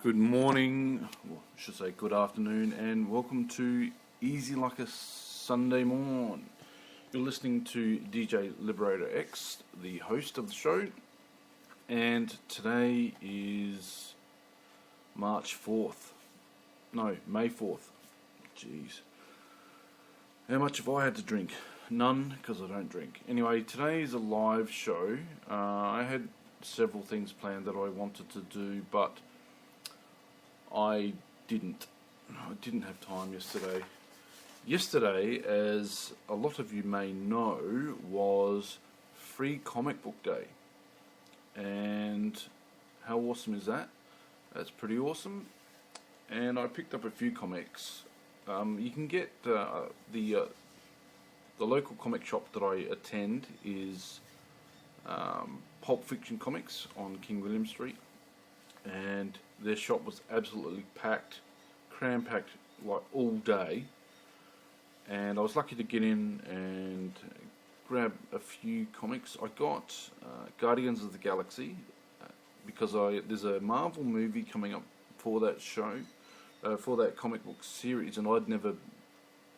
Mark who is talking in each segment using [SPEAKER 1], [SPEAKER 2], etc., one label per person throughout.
[SPEAKER 1] Good morning, or I should say good afternoon, and welcome to Easy Like a Sunday Morn. You're listening to DJ Liberator X, the host of the show, and today is May 4th. Jeez. How much have I had to drink? None, because I don't drink. Anyway, today is a live show. I had several things planned that I wanted to do, but I didn't have time yesterday. Yesterday, as a lot of you may know, was Free Comic Book Day. And how awesome is that? That's pretty awesome. And I picked up a few comics. You can get the local comic shop that I attend is Pulp Fiction Comics on King William Street. And their shop was absolutely packed, cram-packed, like all day. And I was lucky to get in and grab a few comics. I got Guardians of the Galaxy because there's a Marvel movie coming up for that show, for that comic book series, and I'd never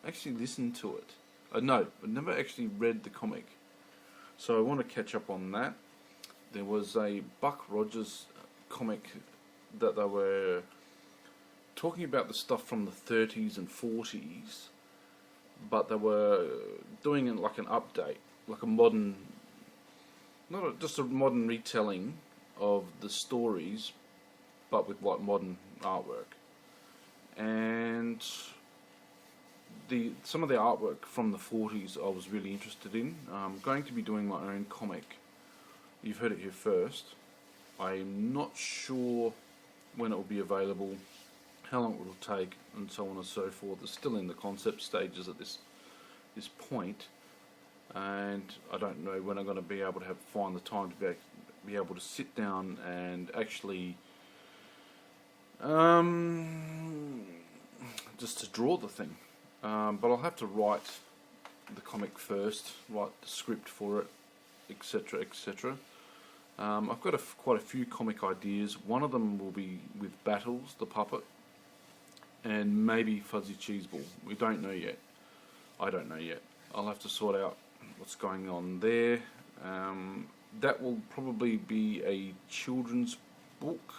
[SPEAKER 1] actually listened to it. I'd never actually read the comic, so I want to catch up on that. There was a Buck Rogers comic that they were talking about the stuff from the 30s and 40s, but they were doing it like an update, like a modern, just a modern retelling of the stories, but with like modern artwork. And some of the artwork from the 40s I was really interested in. I'm going to be doing my own comic. You've heard it here first. I'm not sure when it will be available, how long it will take, and so on and so forth. It's still in the concept stages at this point, and I don't know when I'm going to be able to find the time to be able to sit down and actually just to draw the thing. But I'll have to write the comic first, write the script for it, etc., etc. I've got quite a few comic ideas. One of them will be with Battles, the puppet, and maybe Fuzzy Cheeseball. We don't know yet. I don't know yet. I'll have to sort out what's going on there. That will probably be a children's book.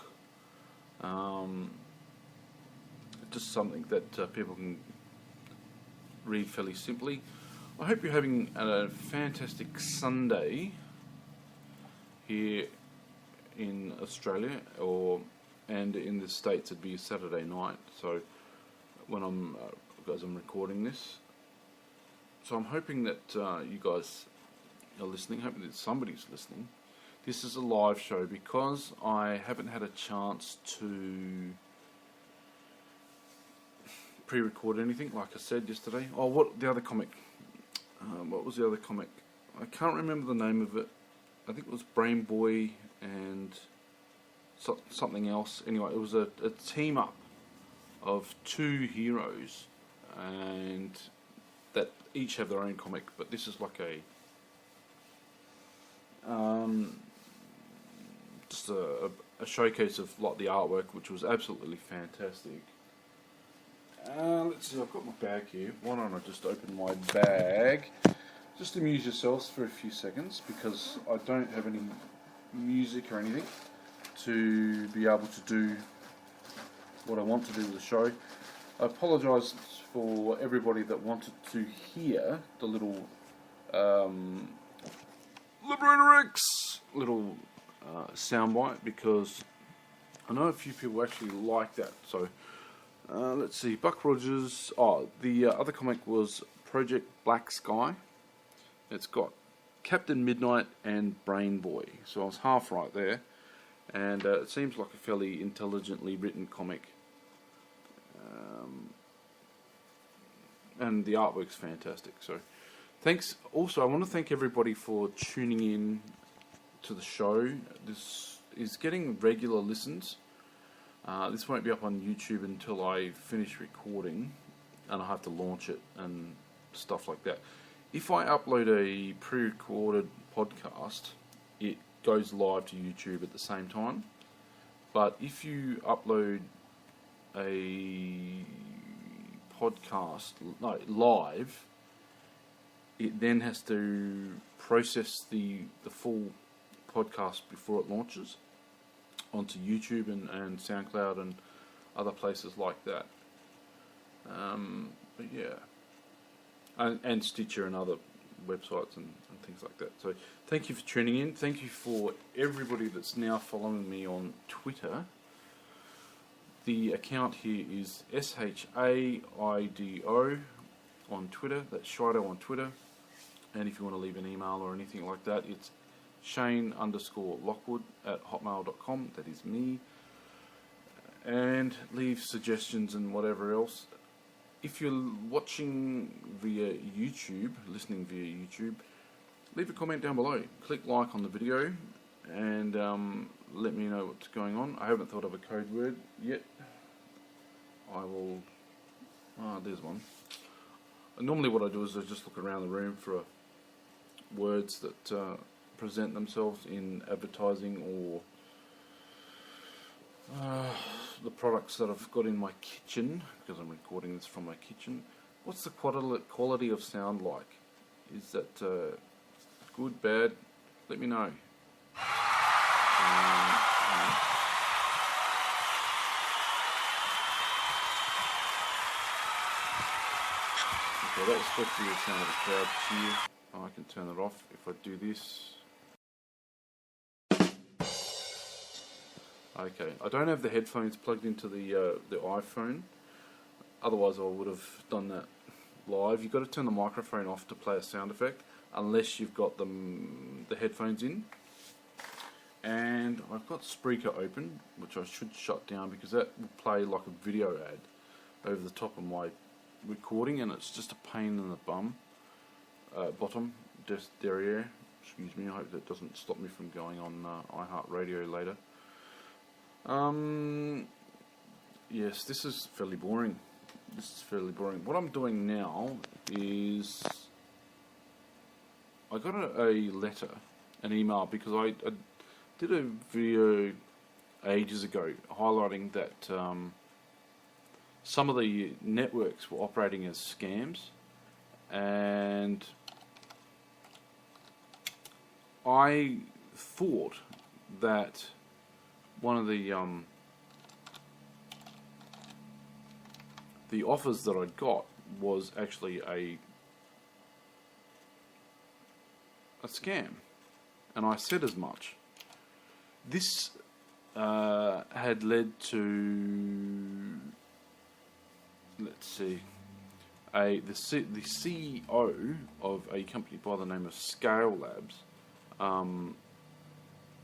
[SPEAKER 1] Just something that people can read fairly simply. I hope you're having a fantastic Sunday here in Australia, and in the States it'd be Saturday night. So when I'm recording this, so I'm hoping that you guys are listening. Hoping that somebody's listening. This is a live show because I haven't had a chance to pre-record anything, like I said yesterday. Oh, what the other comic? What was the other comic? I can't remember the name of it. I think it was Brain Boy and something else. Anyway, it was a team up of two heroes, and that each have their own comic. But this is like just a showcase of like the artwork, which was absolutely fantastic. Let's see. I've got my bag here. Why don't I just open my bag? Just amuse yourselves for a few seconds, because I don't have any music or anything to be able to do what I want to do with the show. I apologise for everybody that wanted to hear the little Liberator X little soundbite, because I know a few people actually like that. So let's see. Buck Rogers. Oh, the other comic was Project Black Sky. It's got Captain Midnight and Brain Boy, so I was half right there, and it seems like a fairly intelligently written comic, and the artwork's fantastic. So thanks. Also, I want to thank everybody for tuning in to the show. This is getting regular listens. This won't be up on YouTube until I finish recording, and I have to launch it and stuff like that. If I upload a pre-recorded podcast, it goes live to YouTube at the same time, But if you upload a podcast live, it then has to process the full podcast before it launches onto YouTube and SoundCloud and other places like that. But yeah, and Stitcher and other websites and things like that. So thank you for tuning in. Thank you for everybody that's now following me on Twitter. The account here is SHAIDO on Twitter. That's Shido on Twitter. And if you want to leave an email or anything like that, it's Shane_Lockwood@hotmail.com. That is me. And leave suggestions and whatever else. If you're watching via YouTube, listening via YouTube, leave a comment down below. Click like on the video and let me know what's going on. I haven't thought of a code word yet. I will... there's one. Normally what I do is I just look around the room for words that present themselves in advertising or the products that I've got in my kitchen, because I'm recording this from my kitchen. What's the quality of sound like? Is that good, bad? Let me know. Okay, that was supposed to be the sound of a crowd cheer. I can turn it off if I do this. Okay, I don't have the headphones plugged into the iPhone. Otherwise, I would have done that live. You've got to turn the microphone off to play a sound effect, unless you've got the headphones in. And I've got Spreaker open, which I should shut down because that will play like a video ad over the top of my recording, and it's just a pain in the bottom derriere. Excuse me. I hope that doesn't stop me from going on iHeartRadio later. Yes, this is fairly boring. What I'm doing now is I got a letter, an email, because I did a video ages ago highlighting that some of the networks were operating as scams, and I thought that one of the offers that I got was actually a scam, and I said as much. This had led to, let's see, the CEO of a company by the name of Scale Labs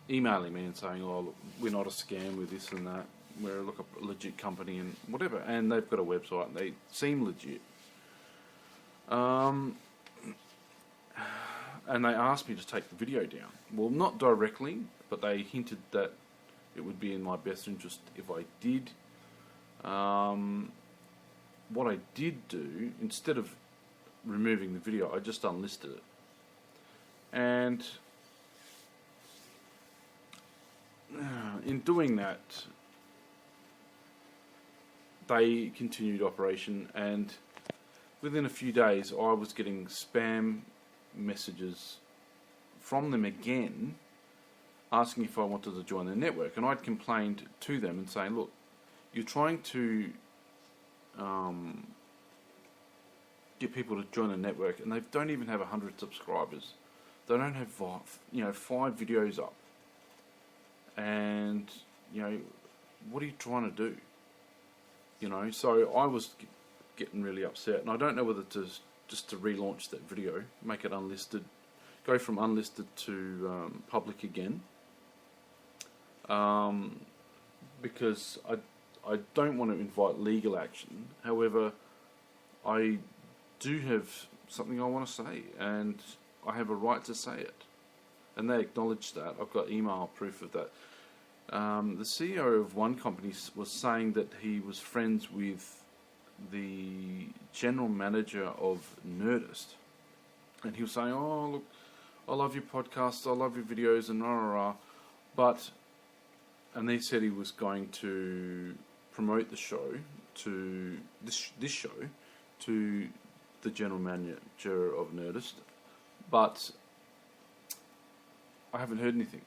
[SPEAKER 1] emailing me and saying, "Oh, look, we're not a scam with this and that. We're a legit company and whatever." And they've got a website and they seem legit. And they asked me to take the video down. Well, not directly, but they hinted that it would be in my best interest if I did. What I did do, instead of removing the video, I just unlisted it. And in doing that, they continued operation, and within a few days I was getting spam messages from them again asking if I wanted to join their network. And I'd complained to them and saying, "Look, you're trying to get people to join a network and they don't even have 100 subscribers. They don't have 5 videos up. And, what are you trying to do?" So I was getting really upset, and I don't know whether to just to relaunch that video, make it unlisted, go from unlisted to public again, because I don't want to invite legal action. However, I do have something I want to say, and I have a right to say it, and they acknowledged that. I've got email proof of that. The CEO of one company was saying that he was friends with the general manager of Nerdist, and he was saying, "Oh, look, I love your podcasts, I love your videos, and rah, rah, rah, but and he said he was going to promote the show to this show to the general manager of Nerdist, but I haven't heard anything.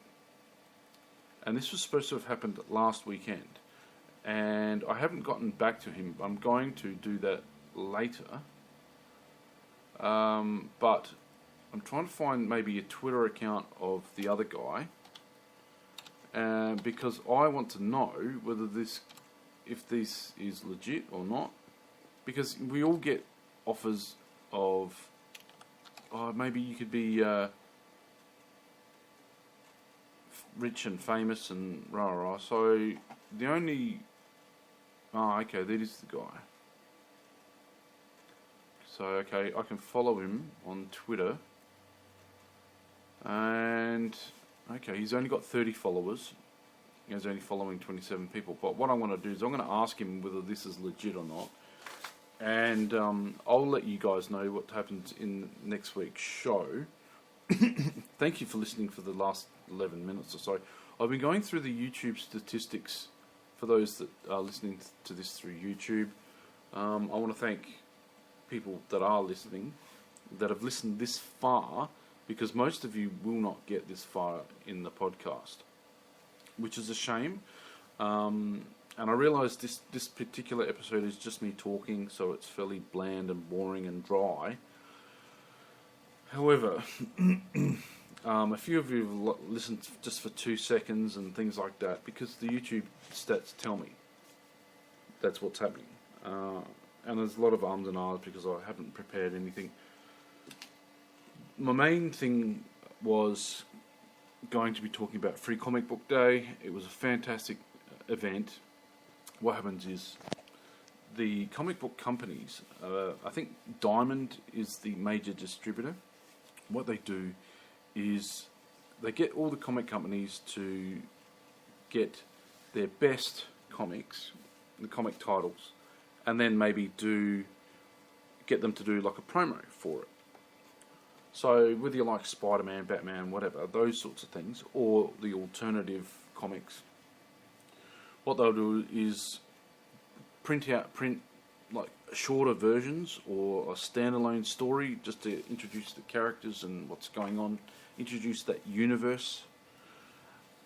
[SPEAKER 1] And this was supposed to have happened last weekend, and I haven't gotten back to him. I'm going to do that later, but I'm trying to find maybe a Twitter account of the other guy, because I want to know whether if this is legit or not, because we all get offers of, maybe you could be rich and famous and rah rah. So the only, okay, that is the guy. So okay, I can follow him on Twitter, and okay, he's only got 30 followers. He's only following 27 people. But what I want to do is I'm going to ask him whether this is legit or not, and I'll let you guys know what happens in next week's show. Thank you for listening for the last 11 minutes or so. I've been going through the YouTube statistics for those that are listening to this through YouTube. I want to thank people that are listening, that have listened this far, because most of you will not get this far in the podcast, which is a shame. And I realise this particular episode is just me talking, so it's fairly bland and boring and dry. However, a few of you have listened just for 2 seconds and things like that, because the YouTube stats tell me that's what's happening. And there's a lot of ums and ahs because I haven't prepared anything. My main thing was going to be talking about Free Comic Book Day. It was a fantastic event. What happens is the comic book companies, I think Diamond is the major distributor. What they do is they get all the comic companies to get their best comics, the comic titles, and then maybe get them to do like a promo for it. So whether you like Spider-Man, Batman, whatever, those sorts of things, or the alternative comics, what they'll do is print like shorter versions or a standalone story just to introduce the characters and what's going on, introduce that universe,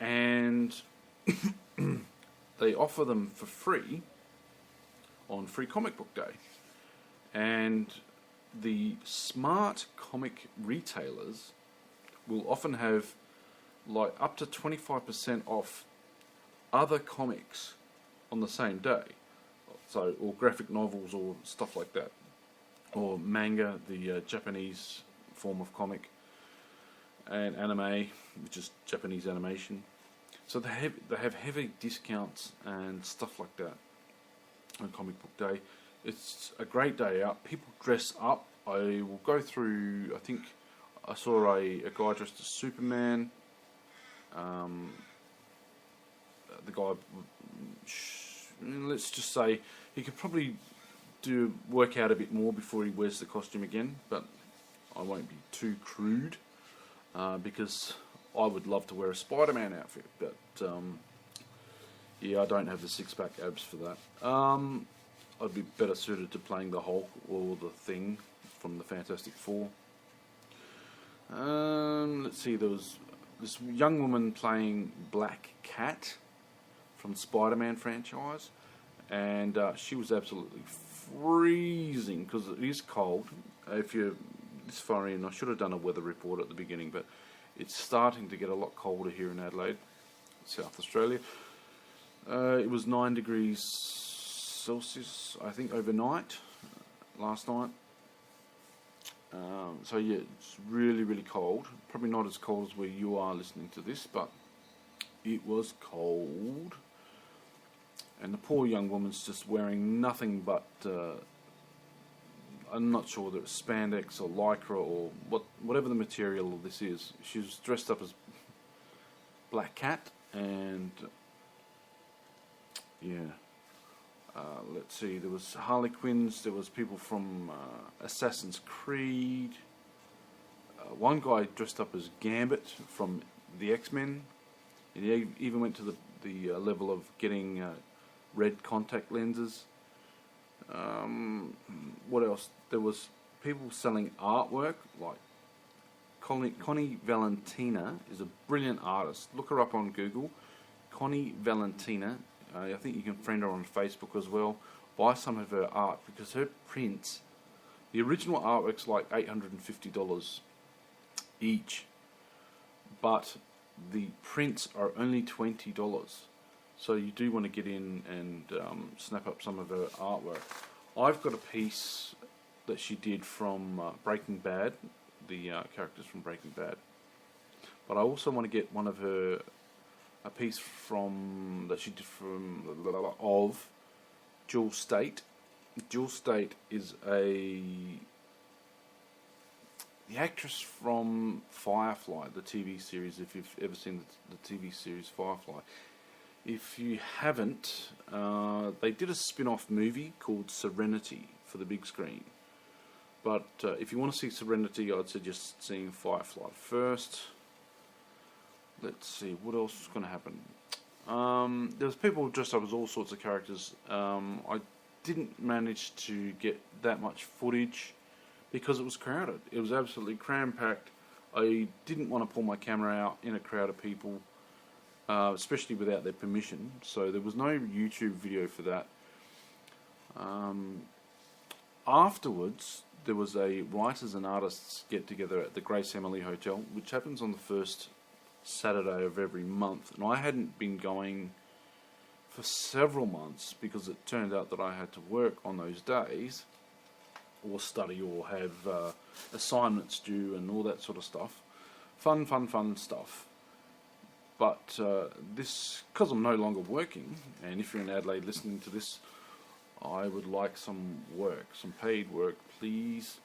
[SPEAKER 1] and they offer them for free on Free Comic Book Day. And the smart comic retailers will often have like up to 25% off other comics on the same day. So, or graphic novels or stuff like that, or manga, the Japanese form of comic, and anime, which is Japanese animation. So they have heavy discounts and stuff like that on Comic Book Day. It's a great day out. People dress up. I will go through. I think I saw a guy dressed as Superman. The guy, let's just say, he could probably work out a bit more before he wears the costume again, but I won't be too crude, because I would love to wear a Spider-Man outfit, but yeah, I don't have the six-pack abs for that. I'd be better suited to playing the Hulk or the Thing from the Fantastic Four. Let's see, there was this young woman playing Black Cat from the Spider-Man franchise, and she was absolutely freezing because it is cold. If you're this far in, I should have done a weather report at the beginning, but it's starting to get a lot colder here in Adelaide, South Australia. It was 9 degrees Celsius, I think, overnight, last night. So yeah, it's really, really cold. Probably not as cold as where you are listening to this, but it was cold. And the poor young woman's just wearing nothing but, I'm not sure whether it's spandex or lycra or whatever the material of this is. She was dressed up as Black Cat, and yeah. Let's see, there was Harley Quinns, there was people from Assassin's Creed. One guy dressed up as Gambit from the X-Men. And he even went to the level of getting red contact lenses. What else? There was people selling artwork, like Connie Valentina is a brilliant artist. Look her up on Google. Connie Valentina. I think you can friend her on Facebook as well. Buy some of her art, because her prints, the original artwork's like $850 each, but the prints are only $20. So you do want to get in and snap up some of her artwork. I've got a piece that she did from Breaking Bad, the characters from Breaking Bad. But I also want to get one of her, a piece from that she did from of Jewel State. Jewel State is the actress from Firefly, the TV series. If you've ever seen the TV series Firefly. If you haven't, they did a spin-off movie called Serenity for the big screen. But if you want to see Serenity, I'd suggest seeing Firefly first. Let's see, what else is going to happen? There's people dressed up as all sorts of characters. I didn't manage to get that much footage because it was crowded. It was absolutely cram-packed. I didn't want to pull my camera out in a crowd of people, especially without their permission. So there was no YouTube video for that. Afterwards, there was a writers and artists get-together at the Grace Emily Hotel, which happens on the first Saturday of every month. And I hadn't been going for several months because it turned out that I had to work on those days, or study, or have assignments due and all that sort of stuff. Fun stuff. But this, because I'm no longer working, and if you're in Adelaide listening to this, I would like some work, some paid work, please.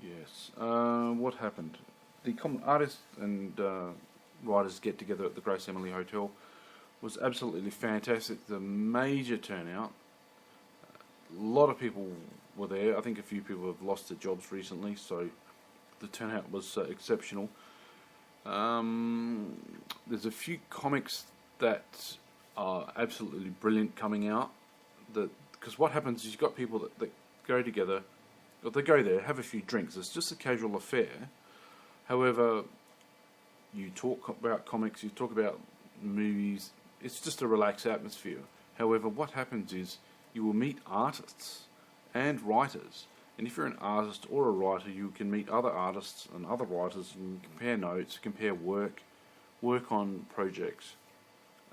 [SPEAKER 1] Yes. What happened? The artists and writers get together at the Grace Emily Hotel was absolutely fantastic. The major turnout. A lot of people were there. I think a few people have lost their jobs recently, so the turnout was exceptional. There's a few comics that are absolutely brilliant coming out. Because what happens is you've got people that go together, or they go there, have a few drinks. It's just a casual affair. However, you talk about comics, you talk about movies. It's just a relaxed atmosphere. However, what happens is you will meet artists and writers. And if you're an artist or a writer, you can meet other artists and other writers and compare notes, compare work on projects.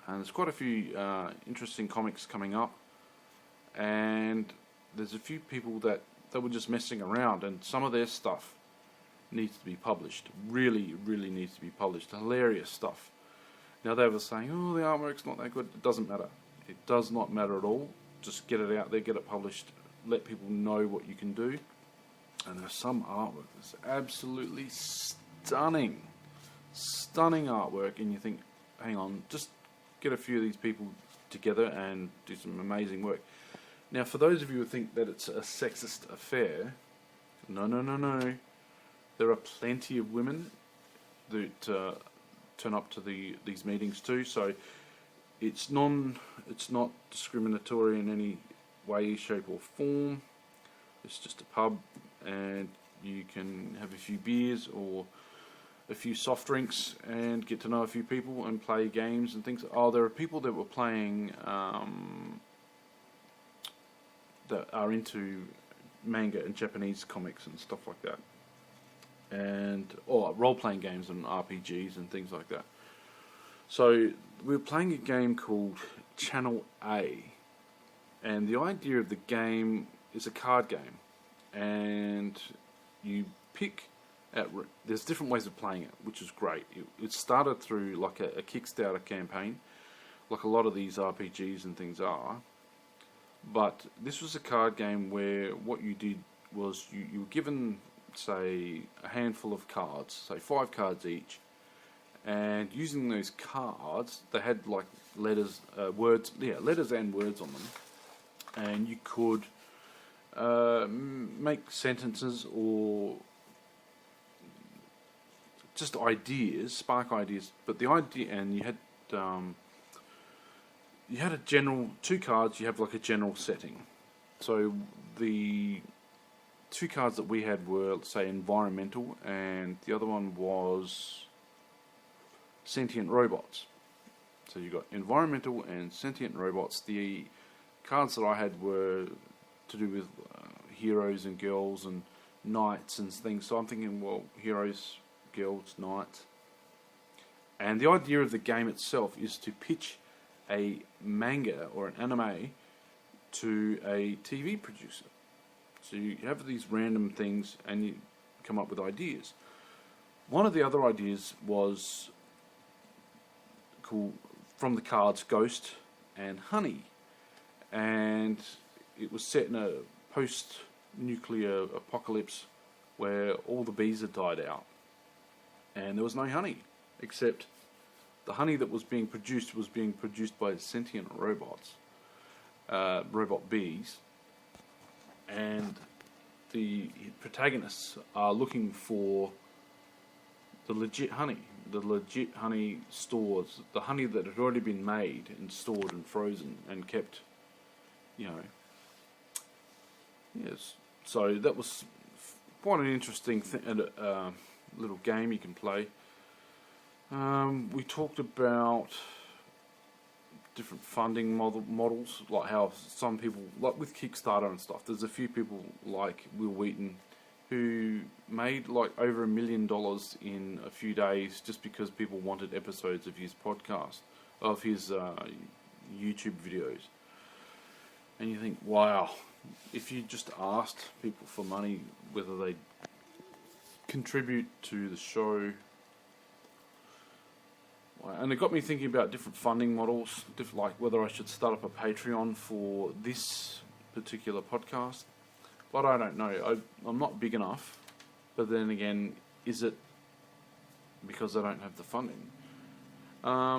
[SPEAKER 1] And there's quite a few interesting comics coming up. And there's a few people that were just messing around, and some of their stuff needs to be published. Really needs to be published. Hilarious stuff. Now they were saying, oh, the artwork's not that good. It doesn't matter. It does not matter at all. Just get it out there, get it published, let people know what you can do. And there's some artwork that's absolutely stunning artwork, and you think, hang on, just get a few of these people together and do some amazing work. Now, for those of you who think that it's a sexist affair, no. There are plenty of women that turn up to these meetings too, so it's not discriminatory in any way, shape or form. It's just a pub, and you can have a few beers or a few soft drinks and get to know a few people and play games and things. Oh, there are people that were playing that are into manga and Japanese comics and stuff like that, and role-playing games and RPGs and things like that. So we were playing a game called Channel A, and the idea of the game is a card game, and you pick there's different ways of playing it, which is great. It started through like a Kickstarter campaign, like a lot of these RPGs and things are, but this was a card game where what you did was you were given, say, a handful of cards, say 5 cards each, and using those cards, they had like letters and words on them, and you could make sentences or just ideas, spark ideas. But the idea, and you had a general 2 cards. You have like a general setting. So the 2 cards that we had were, let's say, environmental, and the other one was sentient robots. So you got environmental and sentient robots. The cards that I had were to do with heroes and girls and knights and things. So I'm thinking, well, heroes, girls, knights. And the idea of the game itself is to pitch a manga or an anime to a TV producer. So you have these random things and you come up with ideas. One of the other ideas was called, from the cards, Ghost and Honey. And it was set in a post-nuclear apocalypse where all the bees had died out. And there was no honey, except the honey that was being produced by sentient robots, robot bees. And the protagonists are looking for the legit honey stores, the honey that had already been made and stored and frozen and kept, you know. Yes, so that was quite an interesting little game you can play. We talked about different funding models, like how some people, like with Kickstarter and stuff, there's a few people like Will Wheaton who made like over $1 million in a few days just because people wanted episodes of his podcast, of his YouTube videos. And you think, wow, if you just asked people for money, whether they contribute to the show. And it got me thinking about different funding models, like whether I should start up a Patreon for this particular podcast. But I don't know. I'm not big enough. But then again, is it because I don't have the funding? I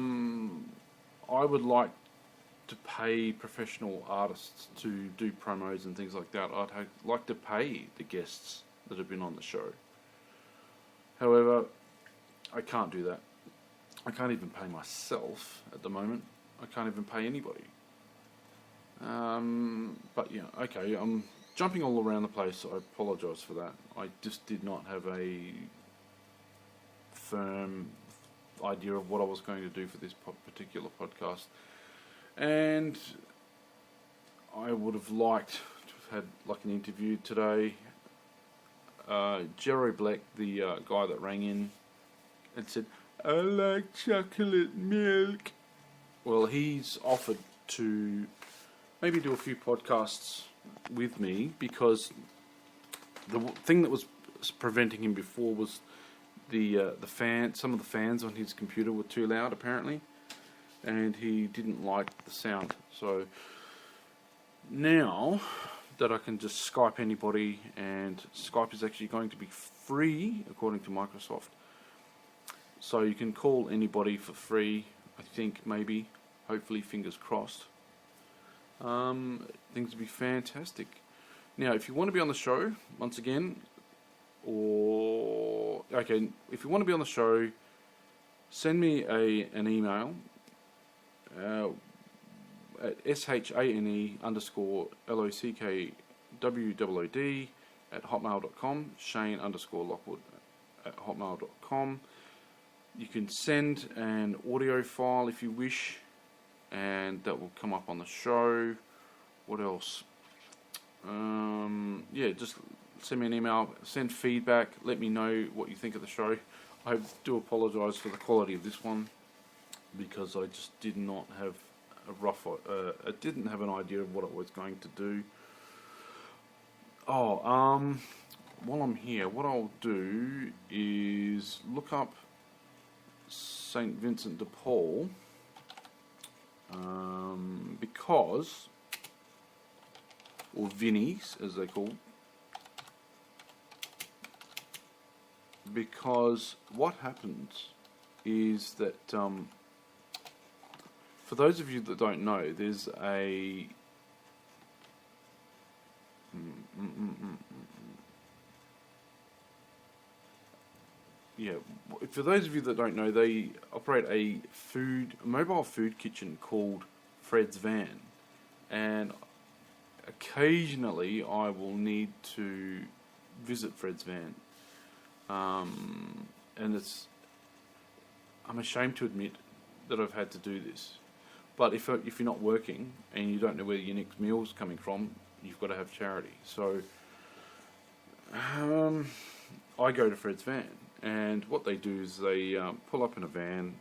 [SPEAKER 1] would like to pay professional artists to do promos and things like that. I'd like to pay the guests that have been on the show. However, I can't do that. I can't even pay myself at the moment. I can't even pay anybody. But yeah, okay, I'm jumping all around the place. I apologise for that. I just did not have a firm idea of what I was going to do for this particular podcast. And I would have liked to have had like an interview today. Jerry Black, the guy that rang in and said, I like chocolate milk. Well, he's offered to maybe do a few podcasts with me because the thing that was preventing him before was the fan. Some of the fans on his computer were too loud, apparently, and he didn't like the sound. So now that I can just Skype anybody, and Skype is actually going to be free according to Microsoft. So you can call anybody for free, I think, maybe, hopefully, fingers crossed. Things will be fantastic. Now, if you want to be on the show, once again, if you want to be on the show, send me an email at shane_LOCKWOOD Shane_Lockwood@hotmail.com. You can send an audio file if you wish, and that will come up on the show. What else? Just send me an email, send feedback, let me know what you think of the show. I do apologise for the quality of this one, because I just did not have I didn't have an idea of what I was going to do. While I'm here, what I'll do is look up St. Vincent de Paul, because, or Vinnies as they call, because what happens is that, for those of you that don't know, there's a yeah, for those of you that don't know, they operate a mobile food kitchen called Fred's Van, and occasionally I will need to visit Fred's Van, and I'm ashamed to admit that I've had to do this. But if you're not working and you don't know where your next meal's coming from, you've got to have charity. So I go to Fred's Van, and what they do is they pull up in a van,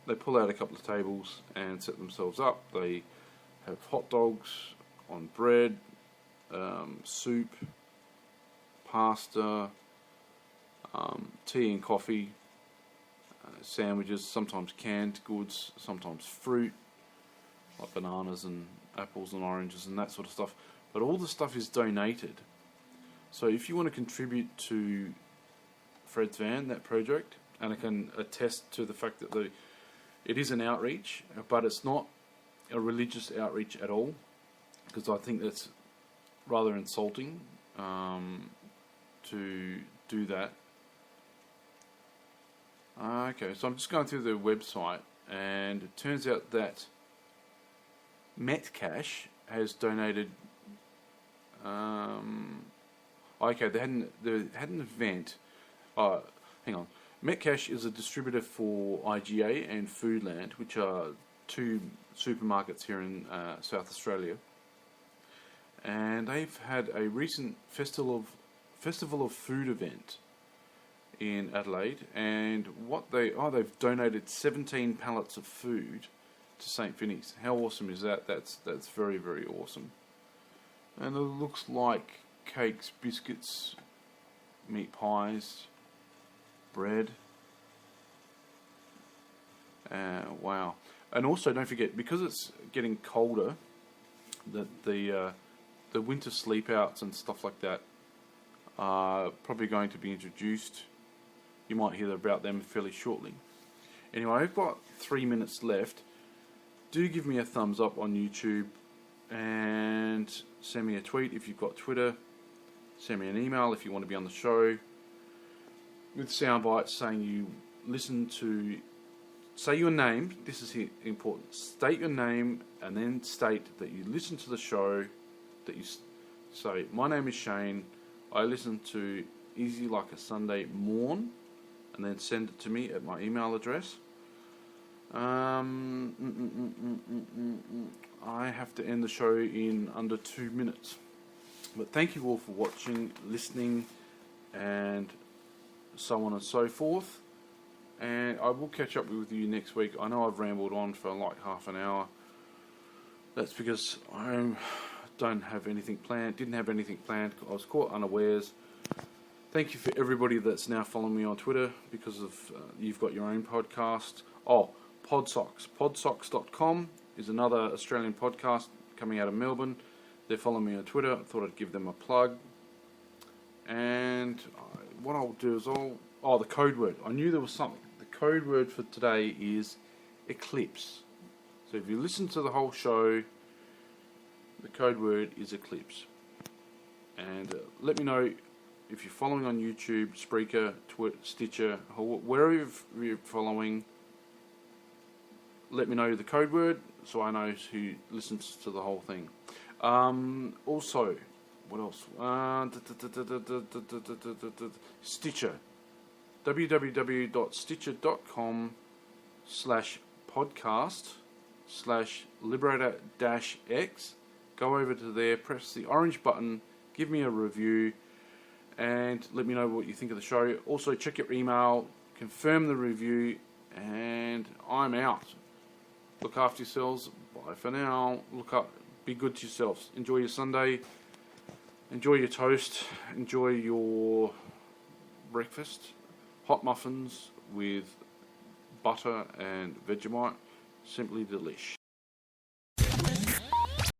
[SPEAKER 1] they pull out a couple of tables and set themselves up. They have hot dogs on bread, soup, pasta, tea and coffee, sandwiches, sometimes canned goods, sometimes fruit, like bananas and apples and oranges and that sort of stuff. But all the stuff is donated. So if you want to contribute to Fred's Van, that project, and I can attest to the fact that it is an outreach, but it's not a religious outreach at all, because I think that's rather insulting to do that. Okay, so I'm just going through the website, and it turns out that Metcash has donated. Okay, they had an event. Hang on. Metcash is a distributor for IGA and Foodland, which are two supermarkets here in South Australia, and they've had a recent festival of food event in Adelaide, and they've donated 17 pallets of food to St. Vinny's. How awesome is that? That's very, very awesome. And it looks like cakes, biscuits, meat pies, bread. Wow. And also, don't forget, because it's getting colder, that the winter sleep outs and stuff like that are probably going to be introduced. You might hear about them fairly shortly. Anyway, I've got 3 minutes left. Do give me a thumbs up on YouTube, and send me a tweet if you've got Twitter. Send me an email if you want to be on the show, with sound bites saying you listen to. Say your name. This is important. State your name, and then state that you listen to the show. That you say, my name is Shane. I listen to Easy Like a Sunday Morn, and then send it to me at my email address. I have to end the show in under 2 minutes. But thank you all for watching, listening, and so on and so forth. And I will catch up with you next week. I know I've rambled on for like half an hour. That's because I don't have anything planned. Didn't have anything planned. I was caught unawares. Thank you for everybody that's now following me on Twitter, because of you've got your own podcast. Oh, Podsocks. Podsocks.com is another Australian podcast coming out of Melbourne. They're following me on Twitter. I thought I'd give them a plug. And what I'll do is the code word. I knew there was something. The code word for today is eclipse. So if you listen to the whole show, the code word is eclipse. And let me know if you're following on YouTube, Spreaker, Twitter, Stitcher, wherever you're following. Let me know the code word so I know who listens to the whole thing. Also, what else? Stitcher. www.stitcher.com/podcast/liberator-x. Go over to there, press the orange button, give me a review, and let me know what you think of the show. Also, check your email, confirm the review, and I'm out. Look after yourselves. Bye for now. Be good to yourselves. Enjoy your Sunday. Enjoy your toast. Enjoy your breakfast. Hot muffins with butter and Vegemite. Simply delish.